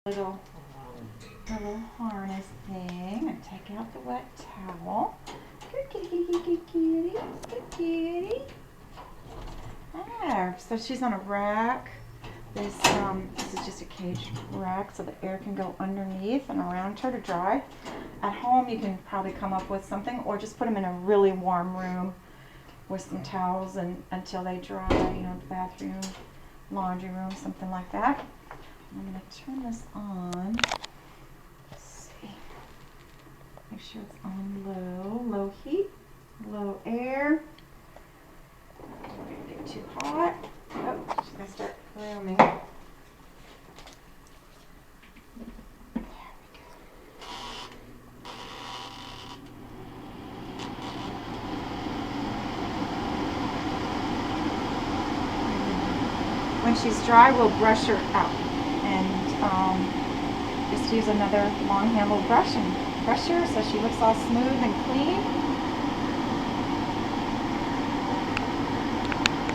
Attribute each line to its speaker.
Speaker 1: little harness thing and take out the wet towel. Good kitty, good kitty, good kitty. Ah, so she's on a rack. This is just a cage rack so the air can go underneath and around her to dry. At home you can probably come up with something, or just put them in a really warm room with some towels and until they dry, you know, the bathroom, laundry room, something like that. I'm going to turn this on. Let's see. Make sure it's on low heat, low air. Don't get too hot. Oh, she's going to start grooming. There we go. When she's dry, we'll brush her out. And just use another long handled brush and brush her so she looks all smooth and clean.